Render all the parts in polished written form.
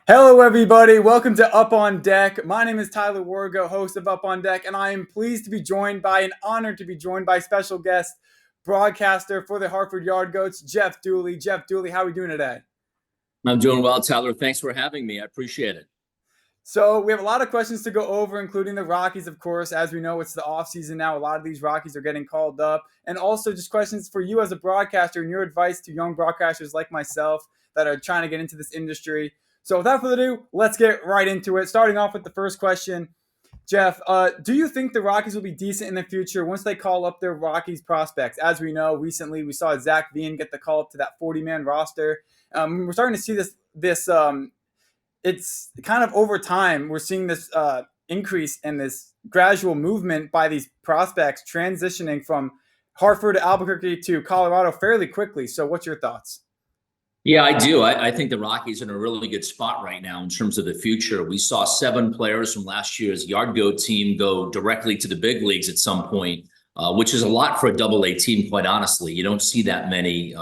Hello, everybody. Welcome to Up on Deck. My name is Tyler Wargo, host of Up on Deck, and I am pleased to be joined by, and honored to be joined by special guest, broadcaster for the Hartford Yard Goats, Jeff Dooley. Jeff Dooley, how are we doing today? I'm doing well, Tyler. Thanks for having me. I appreciate it. So we have a lot of questions to go over, including the Rockies, of course. As we know, it's the offseason now. A lot of these Rockies are getting called up. And also just questions for you as a broadcaster and your advice to young broadcasters like myself that are trying to get into this industry. So without further ado, let's get right into it. Starting off with the first question. Jeff, do you think the Rockies will be decent in the future once they call up their Rockies prospects? As we know, recently we saw Zach Veen get the call up to that 40-man roster. We're starting to see this it's kind of over time, we're seeing this increase in this gradual movement by these prospects transitioning from Hartford to Albuquerque to Colorado fairly quickly. So what's your thoughts? Yeah, I do. I think the Rockies are in a really good spot right now in terms of the future. We saw 7 players from last year's Yard Goat team go directly to the big leagues at some point, which is a lot for a Double-A team, quite honestly. You don't see that many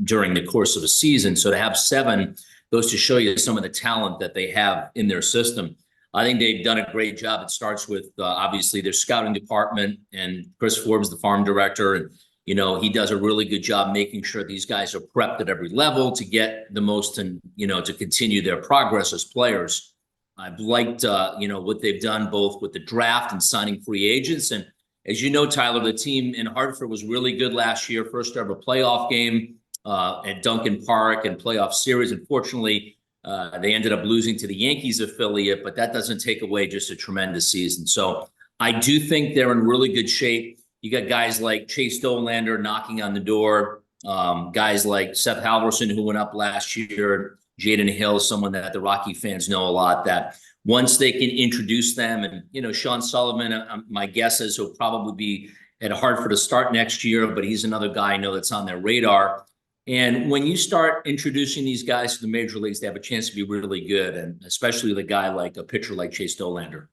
during the course of a season. So to have 7 goes to show you some of the talent that they have in their system. I think they've done a great job. It starts with obviously their scouting department and Chris Forbes, the farm director, and he does a really good job making sure these guys are prepped at every level to get the most and to continue their progress as players. I've liked what they've done both with the draft and signing free agents. And as you know, Tyler, the team in Hartford was really good last year, first ever playoff game at Duncan Park and playoff series. Unfortunately, they ended up losing to the Yankees affiliate, but that doesn't take away just a tremendous season. So I do think they're in really good shape. You got guys like Chase Dolander knocking on the door, guys like Seth Halverson, who went up last year, Jaden Hill, someone that the Rocky fans know a lot, that once they can introduce them, and Sean Sullivan, my guess is he'll probably be at Hartford to start next year, but he's another guy I know that's on their radar. And when you start introducing these guys to the major leagues, they have a chance to be really good, and especially the guy like a pitcher like Chase Dolander.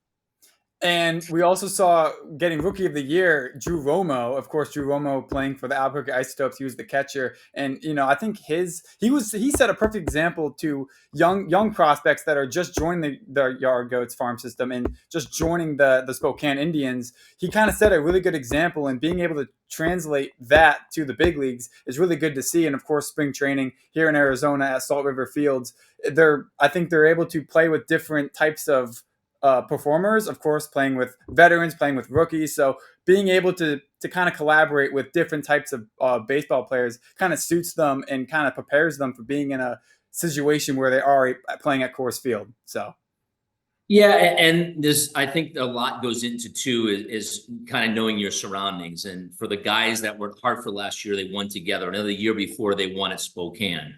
And we also saw getting Rookie of the Year, Drew Romo. Of course, Drew Romo playing for the Albuquerque Isotopes. He was the catcher, and I think he set a perfect example to young prospects that are just joining the Yard Goats farm system and just joining the Spokane Indians. He kind of set a really good example, and being able to translate that to the big leagues is really good to see. And of course, spring training here in Arizona at Salt River Fields, I think they're able to play with different types of performers, of course, playing with veterans, playing with rookies. So being able to kind of collaborate with different types of baseball players kind of suits them and kind of prepares them for being in a situation where they are playing at Coors Field. So. Yeah, and I think a lot goes into too is kind of knowing your surroundings. And for the guys that were at Hartford last year, they won together. Another year before, they won at Spokane.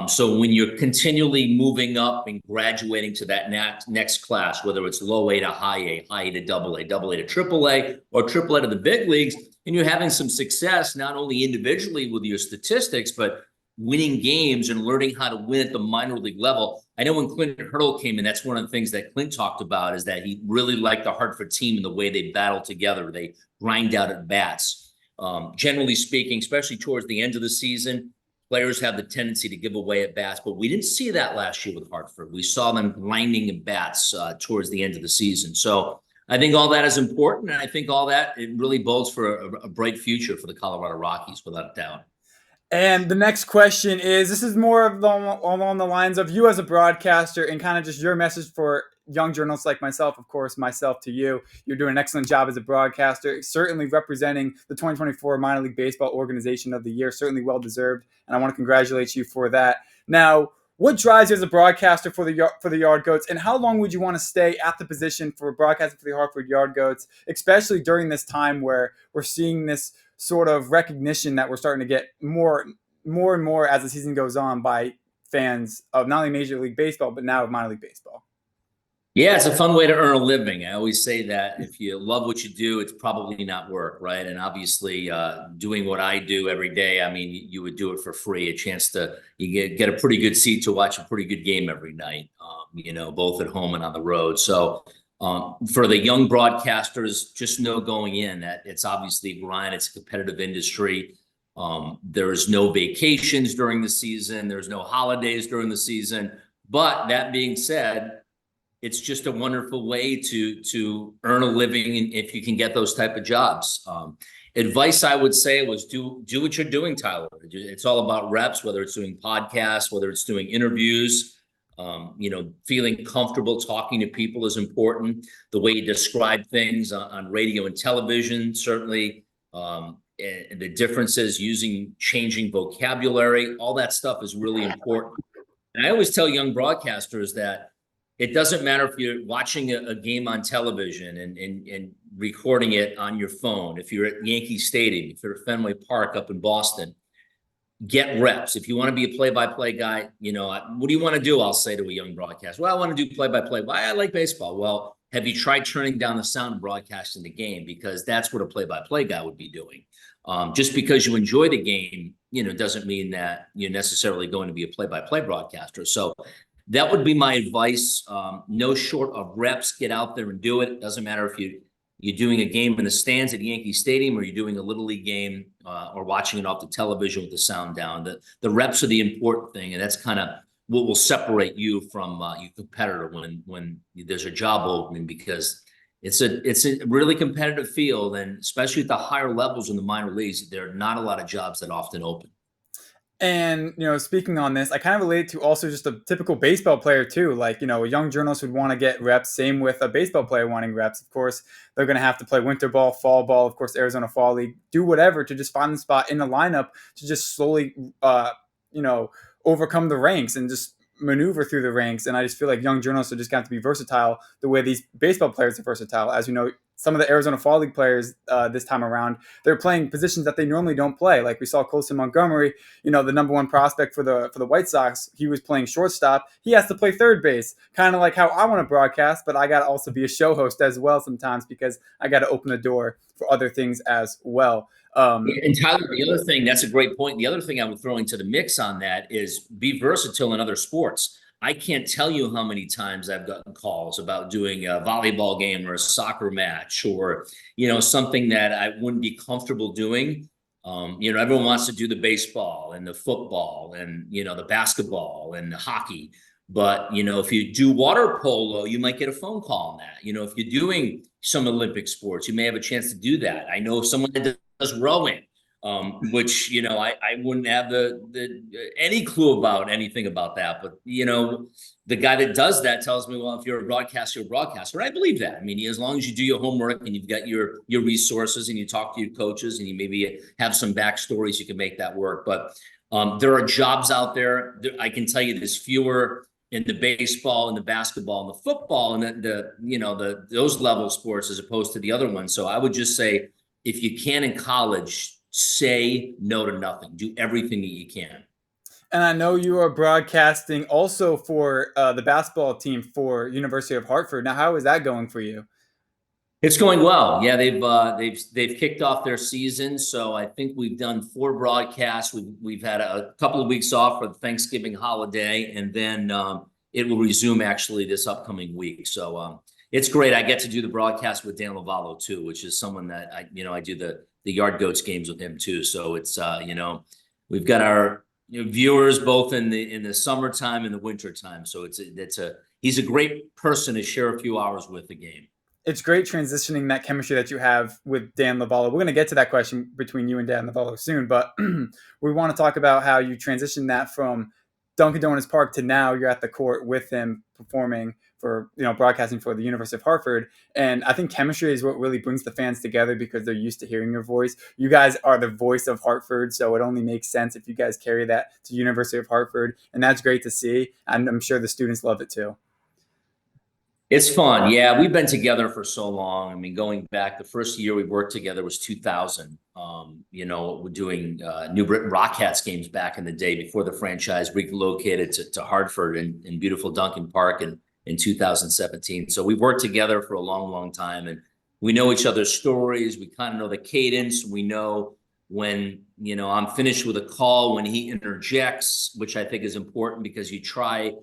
So when you're continually moving up and graduating to that next class, whether it's low A to high A to double A to triple A, or triple A to the big leagues, and you're having some success, not only individually with your statistics, but winning games and learning how to win at the minor league level. I know when Clint Hurdle came in, that's one of the things that Clint talked about, is that he really liked the Hartford team and the way they battle together. They grind out at bats. Generally speaking, especially towards the end of the season, players have the tendency to give away at bats, but we didn't see that last year with Hartford. We saw them grinding at bats towards the end of the season. So I think all that is important, and I think all that, it really bodes for a bright future for the Colorado Rockies, without a doubt. And the next question is, this is more along the lines of you as a broadcaster and kind of just your message for young journalists like myself, of course, myself to you. You're doing an excellent job as a broadcaster, certainly representing the 2024 Minor League Baseball Organization of the Year, certainly well-deserved, and I want to congratulate you for that. Now, what drives you as a broadcaster for the Yard Goats, and how long would you want to stay at the position for broadcasting for the Hartford Yard Goats, especially during this time where we're seeing this sort of recognition that we're starting to get more and more as the season goes on by fans of not only Major League Baseball, but now of minor league baseball? Yeah, it's a fun way to earn a living. I always say that if you love what you do, it's probably not work, right? And obviously, doing what I do every day, I mean, you would do it for free. A chance to get a pretty good seat to watch a pretty good game every night, both at home and on the road. So for the young broadcasters, just know going in that it's obviously a grind. It's a competitive industry. There's no vacations during the season. There's no holidays during the season. But that being said, it's just a wonderful way to earn a living if you can get those type of jobs. Advice I would say was do what you're doing, Tyler. It's all about reps, whether it's doing podcasts, whether it's doing interviews. Feeling comfortable talking to people is important. The way you describe things on radio and television, certainly. And the differences, changing vocabulary, all that stuff is really important. And I always tell young broadcasters that it doesn't matter if you're watching a game on television and recording it on your phone. If you're at Yankee Stadium, if you're at Fenway Park up in Boston, get reps. If you want to be a play-by-play guy, what do you want to do? I'll say to a young broadcaster, well, I want to do play-by-play. Why? I like baseball. Well, have you tried turning down the sound and broadcasting the game? Because that's what a play-by-play guy would be doing. Just because you enjoy the game, doesn't mean that you're necessarily going to be a play-by-play broadcaster. So that would be my advice. No short of reps, get out there and do it. It doesn't matter if you're doing a game in the stands at Yankee Stadium or you're doing a Little League game or watching it off the television with the sound down. The reps are the important thing, and that's kind of what will separate you from your competitor when there's a job opening, because it's a really competitive field, and especially at the higher levels in the minor leagues, there are not a lot of jobs that often open. And, speaking on this, I kind of relate to also just a typical baseball player too. Like, a young journalist would want to get reps. Same with a baseball player wanting reps. Of course, they're going to have to play winter ball, fall ball, of course, Arizona Fall League, do whatever to just find the spot in the lineup to just slowly, overcome the ranks and just maneuver through the ranks. And I just feel like young journalists are just going to have to be versatile the way these baseball players are versatile. As you know, some of the Arizona Fall League players this time around, they're playing positions that they normally don't play. Like we saw Colson Montgomery, the number one prospect for the White Sox. He was playing shortstop. He has to play third base, kind of like how I want to broadcast, but I got to also be a show host as well sometimes because I got to open the door for other things as well. And Tyler, the other thing, that's a great point. The other thing I would throw into the mix on that is be versatile in other sports. I can't tell you how many times I've gotten calls about doing a volleyball game or a soccer match or, something that I wouldn't be comfortable doing. Everyone wants to do the baseball and the football and, the basketball and the hockey. But, if you do water polo, you might get a phone call on that. If you're doing some Olympic sports, you may have a chance to do that. I know someone that does rowing, which, I wouldn't have any clue about anything about that. But, the guy that does that tells me, well, if you're a broadcaster, you're a broadcaster. I believe that. I mean, as long as you do your homework and you've got your resources and you talk to your coaches and you maybe have some backstories, you can make that work. But there are jobs out there. I can tell you there's fewer in the baseball and the basketball and the football and those level sports as opposed to the other ones. So I would just say, if you can in college, say no to nothing. Do everything that you can. And I know you are broadcasting also for the basketball team for University of Hartford. Now, how is that going for you? It's going well. Yeah, they've kicked off their season, so I think we've done 4 broadcasts. We've had a couple of weeks off for the Thanksgiving holiday, and then it will resume actually this upcoming week. So it's great. I get to do the broadcast with Dan Lovallo too, which is someone that I do the Yard Goats games with him too. So it's we've got our viewers both in the summertime and the wintertime. So he's a great person to share a few hours with the game. It's great transitioning that chemistry that you have with Dan Lovallo. We're going to get to that question between you and Dan Lovallo soon, but we want to talk about how you transitioned that from Dunkin' Donuts Park to now you're at the court with him performing for, broadcasting for the University of Hartford. And I think chemistry is what really brings the fans together because they're used to hearing your voice. You guys are the voice of Hartford, so it only makes sense if you guys carry that to University of Hartford. And that's great to see. And I'm sure the students love it too. It's fun. Yeah, we've been together for so long. I mean, going back, the first year we worked together was 2000. We're doing New Britain Rockets games back in the day before the franchise relocated to Hartford in beautiful Duncan Park in 2017. So we've worked together for a long, long time, and we know each other's stories. We kind of know the cadence. We know when, I'm finished with a call, when he interjects, which I think is important because you try.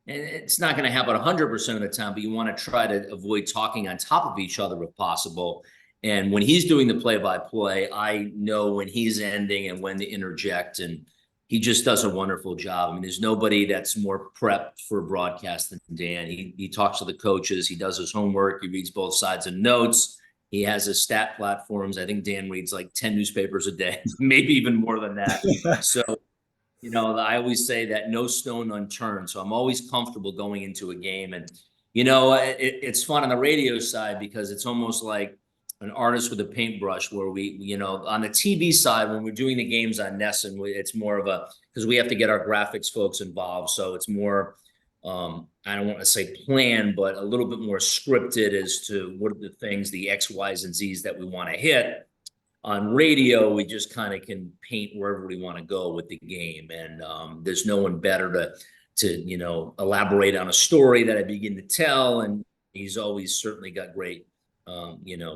And it's not going to happen 100% of the time, but you want to try to avoid talking on top of each other if possible. And when he's doing the play-by-play, I know when he's ending and when to interject. And he just does a wonderful job. I mean, there's nobody that's more prepped for broadcast than Dan. He talks to the coaches. He does his homework. He reads both sides of notes. He has his stat platforms. I think Dan reads like 10 newspapers a day, maybe even more than that. So, I always say that no stone unturned. So I'm always comfortable going into a game. And, it's fun on the radio side because it's almost like an artist with a paintbrush where on the TV side, when we're doing the games on Nesson, it's more of because we have to get our graphics folks involved. So it's more, I don't want to say plan, but a little bit more scripted as to what are the things, the X, Y's, and Z's that we want to hit. On radio, we just kind of can paint wherever we want to go with the game. And there's no one better to elaborate on a story that I begin to tell. And he's always certainly got great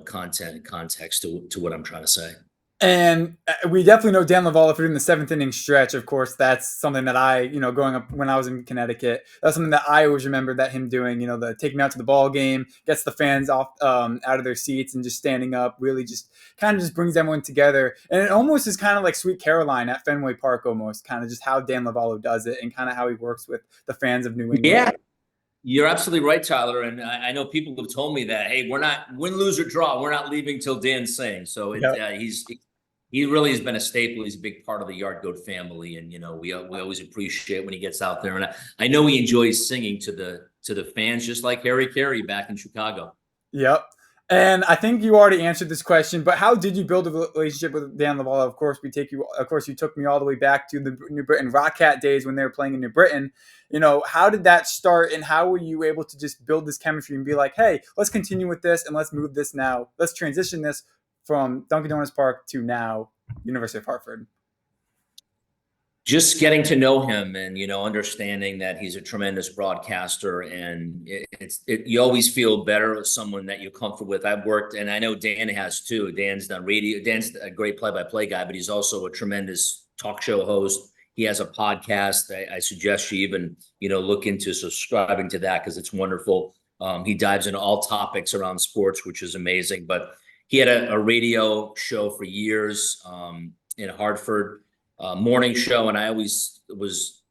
content and context to what I'm trying to say. And we definitely know Dan Lovallo for doing the 7th-inning stretch. Of course, that's something that I, growing up when I was in Connecticut, that's something that I always remember that him doing. The take me out to the ball game, gets the fans off out of their seats and just standing up. Really, just kind of just brings everyone together. And it almost is kind of like Sweet Caroline at Fenway Park, almost kind of just how Dan Lovallo does it and kind of how he works with the fans of New England. Yeah. You're absolutely right, Tyler. And I know people have told me that, hey, we're not win, lose, or draw. We're not leaving till Dan's saying. So he really has been a staple. He's a big part of the Yard Goat family. And, we always appreciate when he gets out there. And I know he enjoys singing to the fans, just like Harry Carey back in Chicago. Yep. And I think you already answered this question, but how did you build a relationship with Dan Lovallo? Of course, you took me all the way back to the New Britain Rockcat days when they were playing in New Britain. How did that start, and how were you able to just build this chemistry and be like, hey, let's continue with this and let's move this now. Let's transition this from Dunkin' Donuts Park to now University of Hartford. Just getting to know him and, understanding that he's a tremendous broadcaster, and you always feel better with someone that you're comfortable with. I've worked, and I know Dan has too. Dan's done radio. Dan's a great play-by-play guy, but he's also a tremendous talk show host. He has a podcast. I suggest you even, look into subscribing to that because it's wonderful. He dives into all topics around sports, which is amazing. But he had a radio show for years in Hartford. Morning show, and I always was,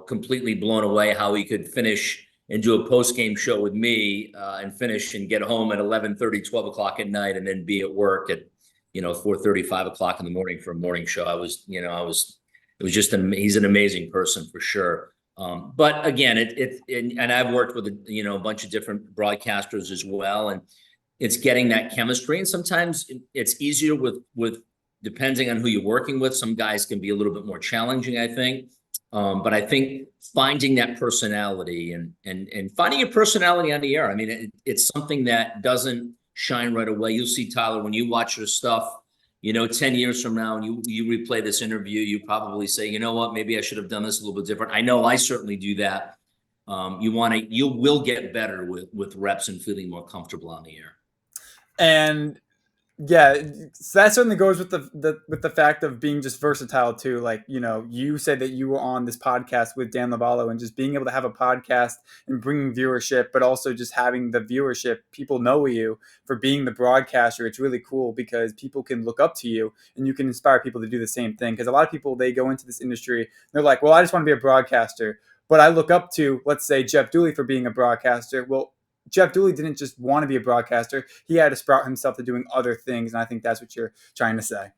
completely blown away how he could finish and do a post-game show with me and finish and get home at 11:30, 12 o'clock at night, and then be at work at, 4:30, 5 o'clock in the morning for a morning show. He's an amazing person for sure. But again, and I've worked with, a bunch of different broadcasters as well, and it's getting that chemistry. And sometimes it's easier with depending on who you're working with. Some guys can be a little bit more challenging, I think. But I think finding that personality and finding your personality on the air. I mean, it's something that doesn't shine right away. You'll see, Tyler, when you watch your stuff, 10 years from now, and you replay this interview, you probably say, you know what, maybe I should have done this a little bit different. I know I certainly do that. You will get better with reps and feeling more comfortable on the air. And yeah, so that certainly goes with the fact of being just versatile too. Like, you said that you were on this podcast with Dan Lovallo, and just being able to have a podcast and bringing viewership, but also just having the viewership, people know you for being the broadcaster. It's really cool because people can look up to you and you can inspire people to do the same thing. Because a lot of people, they go into this industry, they're like, well, I just want to be a broadcaster, but I look up to, let's say, Jeff Dooley for being a broadcaster. Well, Jeff Dooley didn't just want to be a broadcaster. He had to sprout himself to doing other things. And I think that's what you're trying to say.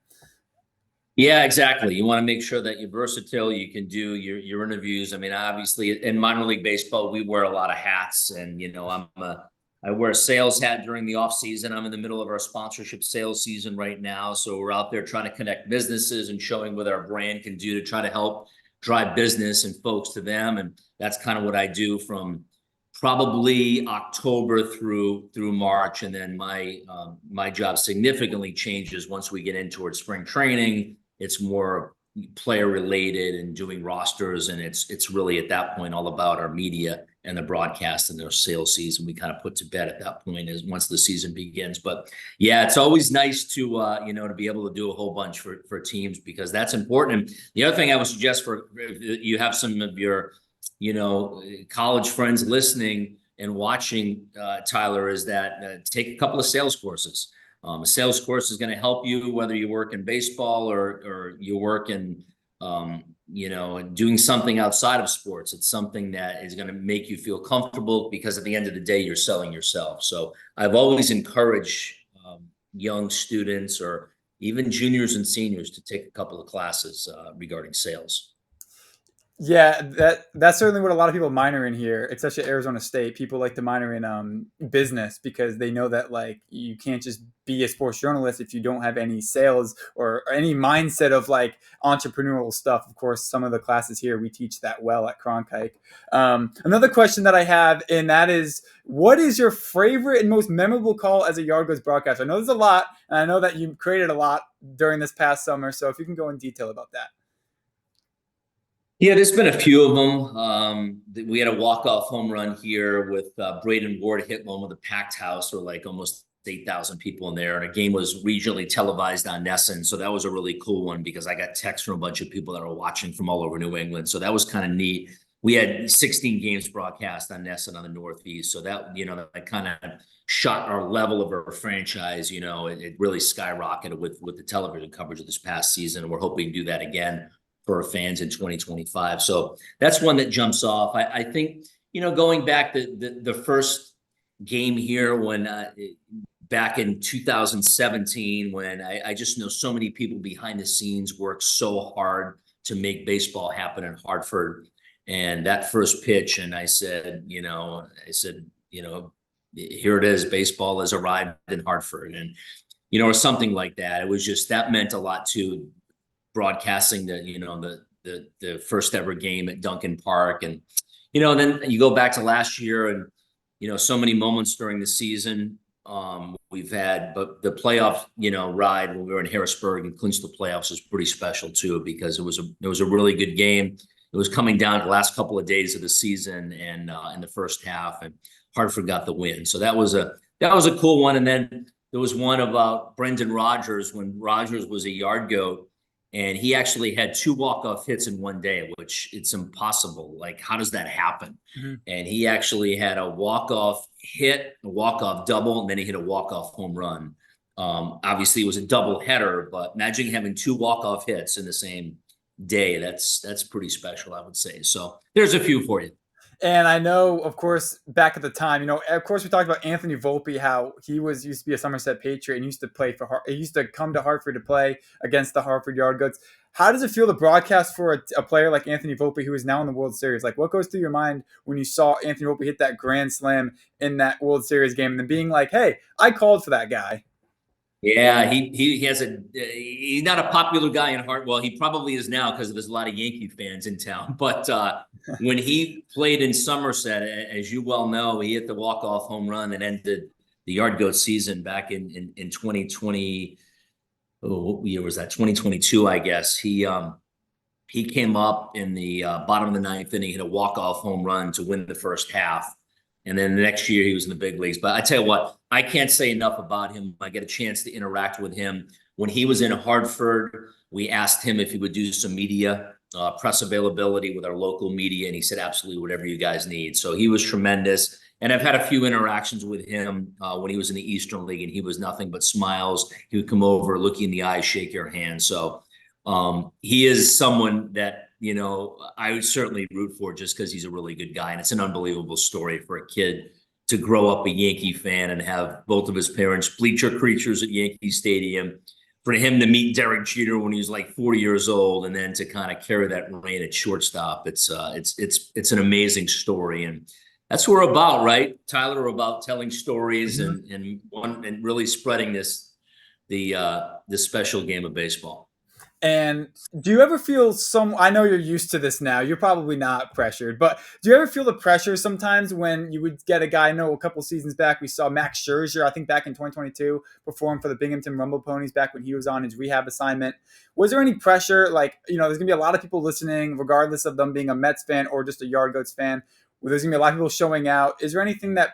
Yeah, exactly. You want to make sure that you're versatile. You can do your interviews. I mean, obviously in minor league baseball, we wear a lot of hats, and, I wear a sales hat during the off season. I'm in the middle of our sponsorship sales season right now. So we're out there trying to connect businesses and showing what our brand can do to try to help drive business and folks to them. And that's kind of what I do from probably October through March. And then my job significantly changes once we get in towards spring training. It's more player related and doing rosters. And it's really at that point all about our media and the broadcast and their sales season. We kind of put to bed at that point is once the season begins. But yeah, it's always nice to, to be able to do a whole bunch for teams, because that's important. And the other thing I would suggest for you have some of your, college friends listening and watching, Tyler, is that take a couple of sales courses. A sales course is going to help you whether you work in baseball or you work in doing something outside of sports. It's something that is going to make you feel comfortable, because at the end of the day, you're selling yourself. So I've always encouraged young students, or even juniors and seniors, to take a couple of classes regarding sales. Yeah, that's certainly what a lot of people minor in here, especially at Arizona State. People like to minor in business because they know that like you can't just be a sports journalist if you don't have any sales or any mindset of like entrepreneurial stuff. Of course, some of the classes here we teach that well at Cronkite. Another question that I have, and that is, what is your favorite and most memorable call as a Yard Goats broadcaster? I know there's a lot, and I know that you created a lot during this past summer. So if you can go in detail about that. Yeah, there's been a few of them. We had a walk-off home run here with Braden Ward hit one with a packed house, or like almost 8,000 people in there. And a game was regionally televised on Nesson. So that was a really cool one, because I got texts from a bunch of people that were watching from all over New England. So that was kind of neat. We had 16 games broadcast on Nesson on the Northeast. So that, that kind of shot our level of our franchise. It really skyrocketed with the television coverage of this past season. And we're hoping to do that again for our fans in 2025. So that's one that jumps off. I think, going back the first game here, when back in 2017, when I just know so many people behind the scenes worked so hard to make baseball happen in Hartford. And that first pitch, and I said, here it is, baseball has arrived in Hartford. And, or something like that. It was just, that meant a lot to broadcasting the first ever game at Duncan Park. And and then you go back to last year, and so many moments during the season we've had, but the playoff ride when we were in Harrisburg and clinched the playoffs was pretty special too, because it was a really good game. It was coming down to the last couple of days of the season, and in the first half, and Hartford got the win. So that was a cool one. And then there was one about Brendan Rodgers, when Rodgers was a Yard Goat. And he actually had 2 walk-off hits in one day, which it's impossible. Like, how does that happen? Mm-hmm. And he actually had a walk-off hit, a walk-off double, and then he hit a walk-off home run. Obviously, it was a double header, but imagine having 2 walk-off hits in the same day. That's pretty special, I would say. So there's a few for you. And I know, of course, back at the time, of course, we talked about Anthony Volpe, how he used to be a Somerset Patriot and used to come to Hartford to play against the Hartford Yard Goats. How does it feel to broadcast for a player like Anthony Volpe, who is now in the World Series? Like, what goes through your mind when you saw Anthony Volpe hit that grand slam in that World Series game, and then being like, "Hey, I called for that guy"? Yeah, he's not a popular guy in Hart. Well, he probably is now, because there's a lot of Yankee fans in town. But when he played in Somerset, as you well know, he hit the walk-off home run that ended the Yard Goat season back in 2020. What year was that? 2022, I guess. He came up in the bottom of the 9th inning, hit a walk-off home run to win the first half. And then the next year he was in the big leagues. But I tell you what, I can't say enough about him. I get a chance to interact with him. When he was in Hartford, we asked him if he would do some media, press availability with our local media. And he said, absolutely, whatever you guys need. So he was tremendous. And I've had a few interactions with him when he was in the Eastern League, and he was nothing but smiles. He would come over, look you in the eyes, shake your hand. So he is someone that, I would certainly root for, just because he's a really good guy. And it's an unbelievable story for a kid to grow up a Yankee fan and have both of his parents bleacher creatures at Yankee Stadium, for him to meet Derek Jeter when he was like 40 years old, and then to kind of carry that reign at shortstop. It's an amazing story. And that's what we're about, right, Tyler? We're about telling stories, mm-hmm. and really spreading this special game of baseball. And do you ever feel I know you're used to this now, you're probably not pressured, but do you ever feel the pressure sometimes when you would get a guy? I know a couple seasons back, we saw Max Scherzer, I think back in 2022, perform for the Binghamton Rumble Ponies back when he was on his rehab assignment. Was there any pressure? Like, there's going to be a lot of people listening, regardless of them being a Mets fan or just a Yard Goats fan. There's going to be a lot of people showing out. Is there anything that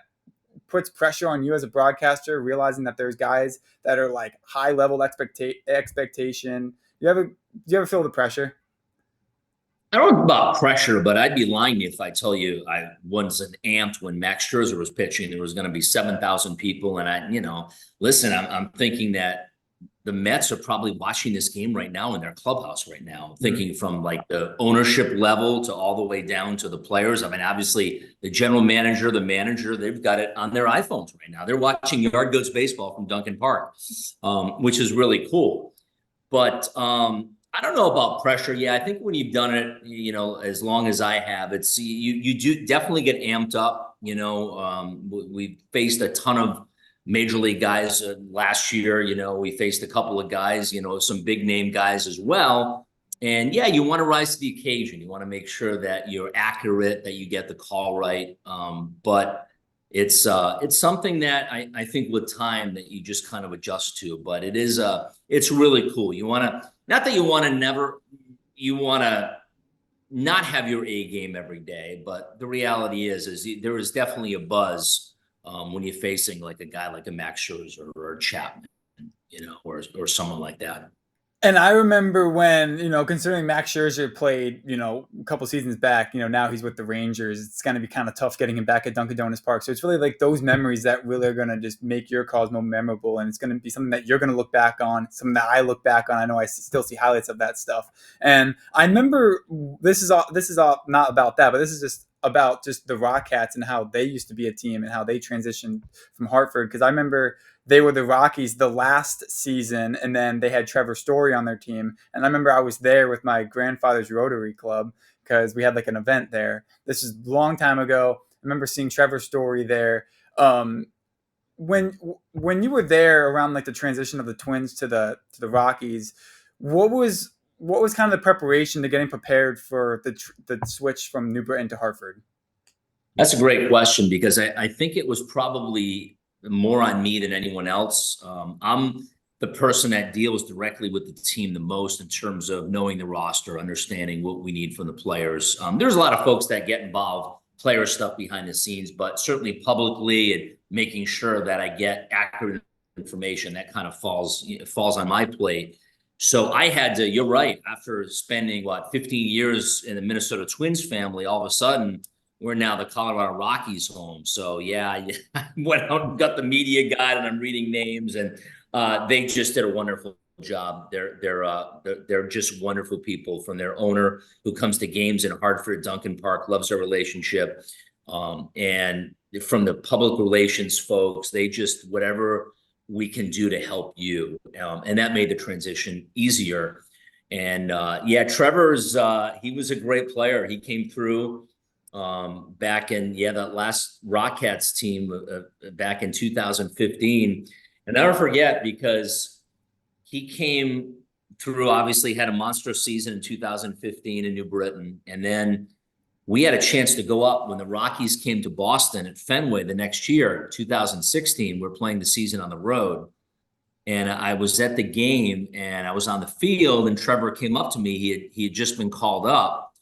puts pressure on you as a broadcaster, realizing that there's guys that are like high level expectation? Do you ever feel the pressure? I don't know about pressure, but I'd be lying if I tell you I wasn't amped when Max Scherzer was pitching. There was going to be 7,000 people, and listen, I'm thinking that the Mets are probably watching this game right now in their clubhouse right now, thinking from like the ownership level to all the way down to the players. I mean, obviously the general manager, the manager, they've got it on their iPhones right now. They're watching Yard Goats baseball from Duncan Park, which is really cool. But I don't know about pressure. Yeah, I think when you've done it, as long as I have, it's you do definitely get amped up. We faced a ton of major league guys last year. We faced a couple of guys, some big name guys as well. And yeah, you want to rise to the occasion. You want to make sure that you're accurate, that you get the call right. But it's something that I think with time that you just kind of adjust to. But it's really cool. You want to, not that you want to not have your A game every day, but the reality is there is definitely a buzz when you're facing like a guy like a Max Scherzer or a Chapman, or someone like that. And I remember when, considering Max Scherzer played, a couple seasons back, now he's with the Rangers. It's going to be kind of tough getting him back at Dunkin' Donuts Park. So it's really like those memories that really are going to just make your calls more memorable. And it's going to be something that you're going to look back on, something that I look back on. I know I still see highlights of that stuff. And I remember this is all not about that, but this is just about just the Rockcats and how they used to be a team and how they transitioned from Hartford. Because I remember they were the Rockies the last season, and then they had Trevor Story on their team. And I remember I was there with my grandfather's Rotary Club because we had like an event there. This is a long time ago. I remember seeing Trevor Story there. When you were there around like the transition of the Twins to the Rockies, what was kind of the preparation to getting prepared for the switch from New Britain to Hartford? That's a great question because I think it was probably more on me than anyone else. I'm the person that deals directly with the team the most in terms of knowing the roster, understanding what we need from the players. There's a lot of folks that get involved, player stuff behind the scenes, but certainly publicly and making sure that I get accurate information, that kind of falls on my plate. So I had to, you're right, after spending 15 years in the Minnesota Twins family, all of a sudden we're now the Colorado Rockies home. So yeah, I went out and got the media guide and I'm reading names, and they just did a wonderful job. They're just wonderful people, from their owner who comes to games in Hartford, Duncan Park, loves our relationship. And from the public relations folks, they just, whatever we can do to help you. And that made the transition easier. And yeah, Trevor's, he was a great player. He came through back in, that last Rockcats team back in 2015. And I'll never forget, because he came through, obviously had a monstrous season in 2015 in New Britain. And then we had a chance to go up when the Rockies came to Boston at Fenway the next year, 2016. We're playing the season on the road. And I was at the game and I was on the field, and Trevor came up to me. He had just been called up.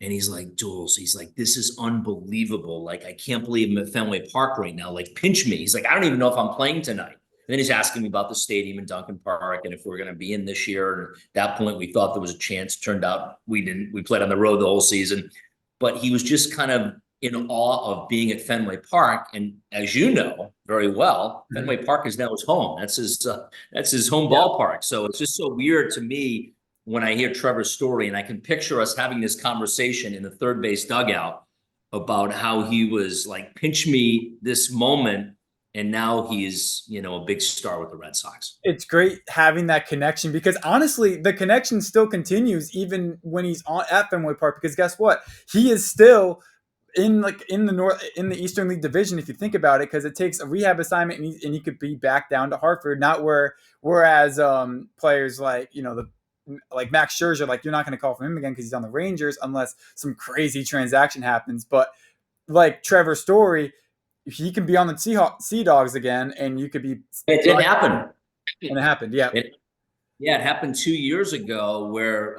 And he's like, Jules, he's like, this is unbelievable. Like, I can't believe I'm at Fenway Park right now. Like, pinch me. He's like, I don't even know if I'm playing tonight. And then he's asking me about the stadium in Duncan Park and if we're going to be in this year. And at that point, we thought there was a chance. Turned out we didn't. We played on the road the whole season. But he was just kind of in awe of being at Fenway Park. And as you know very well, Fenway Park is now his home. That's his home ballpark. So it's just so weird to me when I hear Trevor's story, and I can picture us having this conversation in the third base dugout about how he was like, pinch me this moment. And now he's, a big star with the Red Sox. It's great having that connection, because honestly, the connection still continues even when he's at Fenway Park, because guess what? He is still in the Eastern League division, if you think about it, because it takes a rehab assignment and he could be back down to Hartford, whereas players like, like Max Scherzer, like you're not going to call for him again because he's on the Rangers unless some crazy transaction happens. But like Trevor Story, he can be on the Sea Dogs again, and you could be. It did happen. And it happened, yeah. It happened 2 years ago where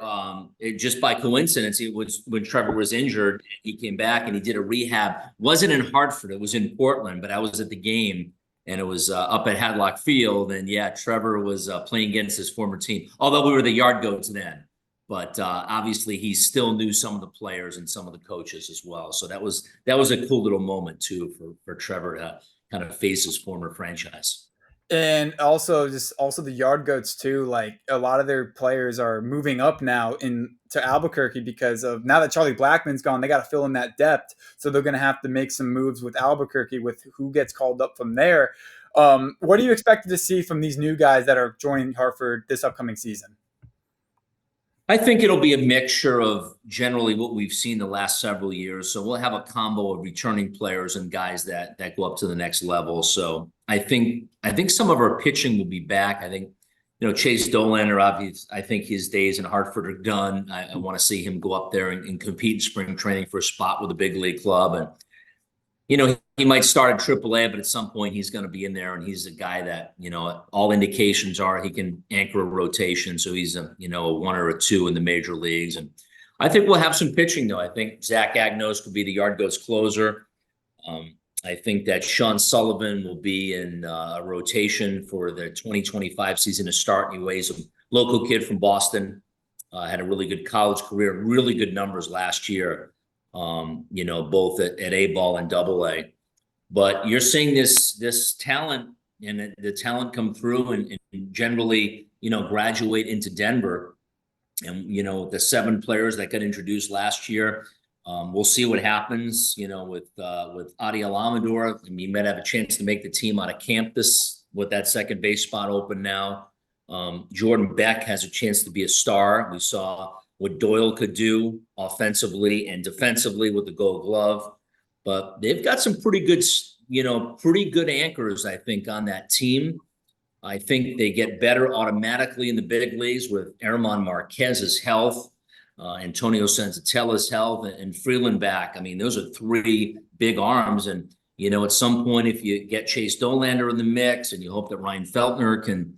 it just by coincidence, it was when Trevor was injured, he came back and he did a rehab. Wasn't in Hartford, it was in Portland, but I was at the game. And it was up at Hadlock Field. And yeah, Trevor was playing against his former team, although we were the Yard Goats then. But obviously, he still knew some of the players and some of the coaches as well. So that was a cool little moment, too, for Trevor to kind of face his former franchise. And also the Yard Goats too. Like a lot of their players are moving up now in to Albuquerque because of now that Charlie Blackmon's gone, they got to fill in that depth. So they're going to have to make some moves with Albuquerque with who gets called up from there. What are you expected to see from these new guys that are joining Hartford this upcoming season? I think it'll be a mixture of generally what we've seen the last several years. So we'll have a combo of returning players and guys that go up to the next level. So I think some of our pitching will be back. I think Chase Dolander, obviously, I think his days in Hartford are done. I want to see him go up there and compete in spring training for a spot with a big league club. And he might start at AAA, but at some point he's going to be in there, and he's a guy that, all indications are he can anchor a rotation. So he's a one or a two in the major leagues. And I think we'll have some pitching, though. I think Zach Agnos could be the Yard Goats closer. I think that Sean Sullivan will be in a rotation for the 2025 season to start. Anyways, a local kid from Boston, had a really good college career, really good numbers last year. Both at A ball and Double A. But you're seeing this talent and the talent come through and generally, graduate into Denver. And, the 7 players that got introduced last year, we'll see what happens, with Adi Alamador. I mean, he might have a chance to make the team out of campus with that second base spot open now. Jordan Beck has a chance to be a star. We saw what Doyle could do offensively and defensively with the Gold Glove. But they've got some pretty good anchors, I think, on that team. I think they get better automatically in the big leagues with Herman Marquez's health, Antonio Senzatella's health, and Freeland back. I mean, those are 3 big arms. And, at some point, if you get Chase Dolander in the mix and you hope that Ryan Feltner can,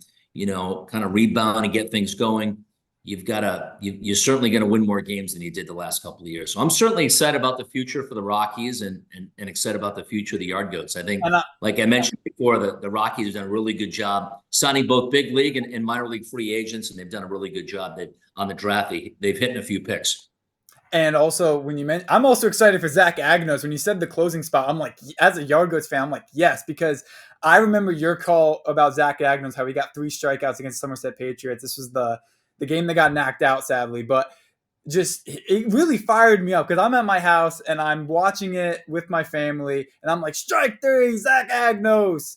kind of rebound and get things going, you're certainly going to win more games than you did the last couple of years. So I'm certainly excited about the future for the Rockies and excited about the future of the Yard Goats. I think, like I mentioned before, the Rockies have done a really good job signing both big league and minor league free agents, and they've done a really good job on the draft. They've hit in a few picks. And also, I'm also excited for Zach Agnos. When you said the closing spot, I'm like, as a Yard Goats fan, I'm like, yes, because I remember your call about Zach Agnos, how he got 3 strikeouts against Somerset Patriots. This was the game that got knocked out, sadly, but just it really fired me up because I'm at my house and I'm watching it with my family, and I'm like, strike 3, Zach Agnos.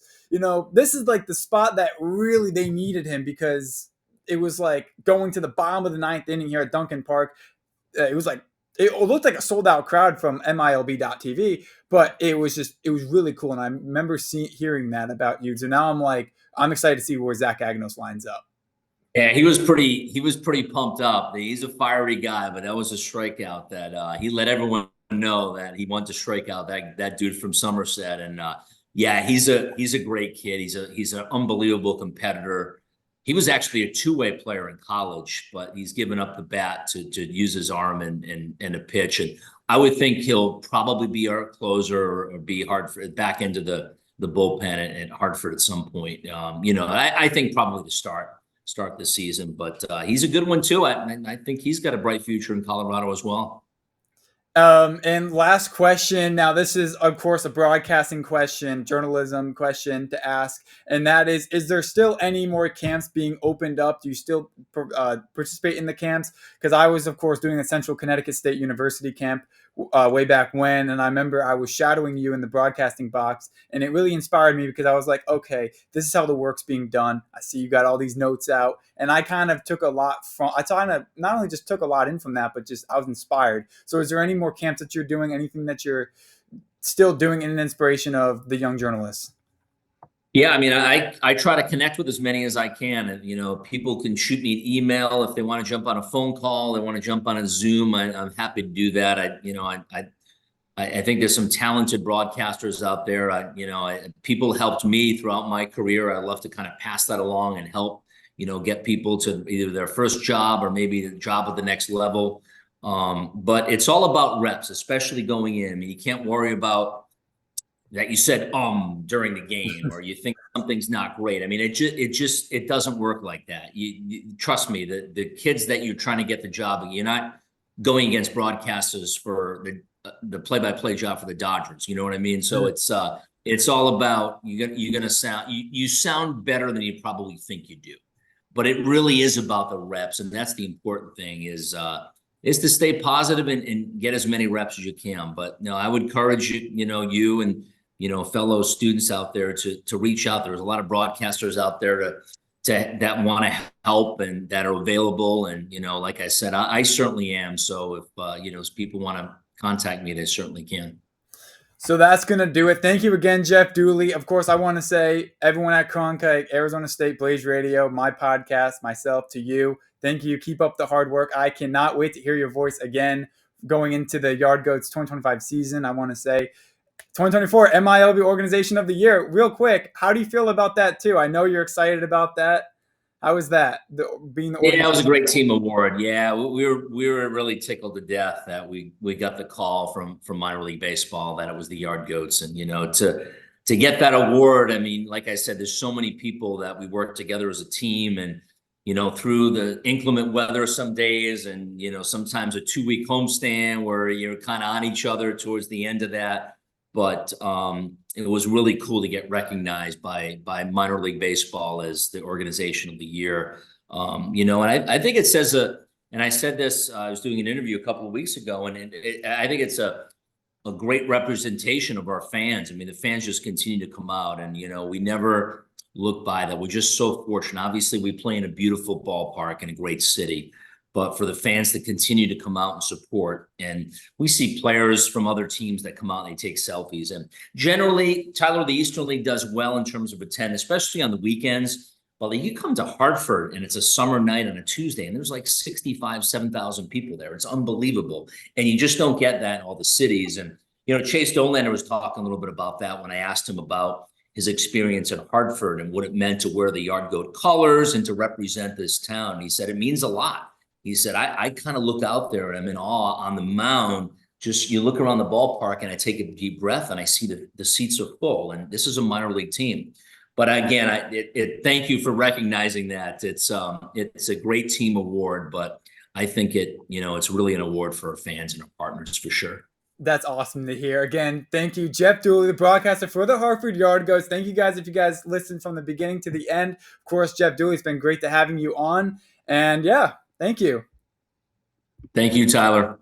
This is like the spot that really they needed him because it was like going to the bottom of the 9th inning here at Duncan Park. It was like it looked like a sold out crowd from MILB.TV, but it was really cool, and I remember hearing that about you. So now I'm excited to see where Zach Agnos lines up. Yeah, he was pretty pumped up. He's a fiery guy, but that was a strikeout that he let everyone know that he wanted to strike out that dude from Somerset. And yeah, he's a great kid. He's an unbelievable competitor. He was actually a 2-way player in college, but he's given up the bat to use his arm and a pitch. And I would think he'll probably be our closer or be Hartford back into the bullpen at Hartford at some point. I think probably to start the season, but he's a good one too. I think he's got a bright future in Colorado as well. And last question. Now, this is, of course, a broadcasting question, journalism question to ask, and that is there still any more camps being opened up? Do you still participate in the camps? Because I was, of course, doing a Central Connecticut State University camp way back when, and I remember I was shadowing you in the broadcasting box, and it really inspired me because I was like, okay, this is how the work's being done. I see you got all these notes out, and I kind of took a lot not only just took a lot in from that, but just I was inspired. So is there any more camps that you're doing, anything that you're still doing in an inspiration of the young journalists? Yeah, I mean, I try to connect with as many as I can. And, people can shoot me an email if they want to jump on a phone call, they want to jump on a Zoom. I'm happy to do that. I think there's some talented broadcasters out there. People helped me throughout my career. I love to kind of pass that along and help, get people to either their first job or maybe the job at the next level. But it's all about reps, especially going in. I mean, you can't worry about that you said during the game or you think something's not great. I mean, it doesn't work like that. You trust me, the kids that you're trying to get the job, you're not going against broadcasters for the play-by-play job for the Dodgers. You know what I mean? So it's It's all about you're gonna sound you sound better than you probably think you do. But it really is about the reps, and that's the important thing is to stay positive and get as many reps as you can. But no, I would encourage you, you and fellow students out there to reach out. There's a lot of broadcasters out there to that want to help and that are available. And like I said, I certainly am. So if if people want to contact me, they certainly can. So that's going to do it. Thank you again, Jeff Dooley. Of course, I want to say everyone at Cronkite, Arizona State Blaze Radio, my podcast, myself, to you, thank you. Keep up the hard work. I cannot wait to hear your voice again going into the Yard Goats 2025 season. I want to say 2024 MILB Organization of the Year. Real quick, how do you feel about that too? I know you're excited about that. How was that? Being the Yeah, it was a great team award. Yeah, we were really tickled to death that we got the call from minor league baseball that it was the Yard Goats, and to get that award. I mean, like I said, there's so many people that we work together as a team, and through the inclement weather some days, and sometimes a 2-week homestand where you're kind of on each other towards the end of that. But it was really cool to get recognized by minor league baseball as the organization of the year. And I think it says and I said this, I was doing an interview a couple of weeks ago, and I think it's a great representation of our fans. I mean, the fans just continue to come out, and we never look by that. We're just so fortunate. Obviously, we play in a beautiful ballpark in a great city. But for the fans to continue to come out and support, and we see players from other teams that come out and they take selfies. And generally, Tyler, the Eastern League does well in terms of attendance, especially on the weekends. But you come to Hartford and it's a summer night on a Tuesday, and there's like 7,000 people there. It's unbelievable. And you just don't get that in all the cities. And, Chase Dolander was talking a little bit about that when I asked him about his experience in Hartford and what it meant to wear the Yard Goat colors and to represent this town. He said, it means a lot. He said, I kind of look out there and I'm in awe on the mound. Just you look around the ballpark and I take a deep breath and I see the seats are full. And this is a minor league team. But again, thank you for recognizing that. It's a great team award, but I think it's really an award for our fans and our partners for sure. That's awesome to hear. Again, thank you, Jeff Dooley, the broadcaster for the Hartford Yard Goats. Thank you guys if you guys listened from the beginning to the end. Of course, Jeff Dooley, it's been great to having you on. And yeah, thank you. Thank you, Tyler.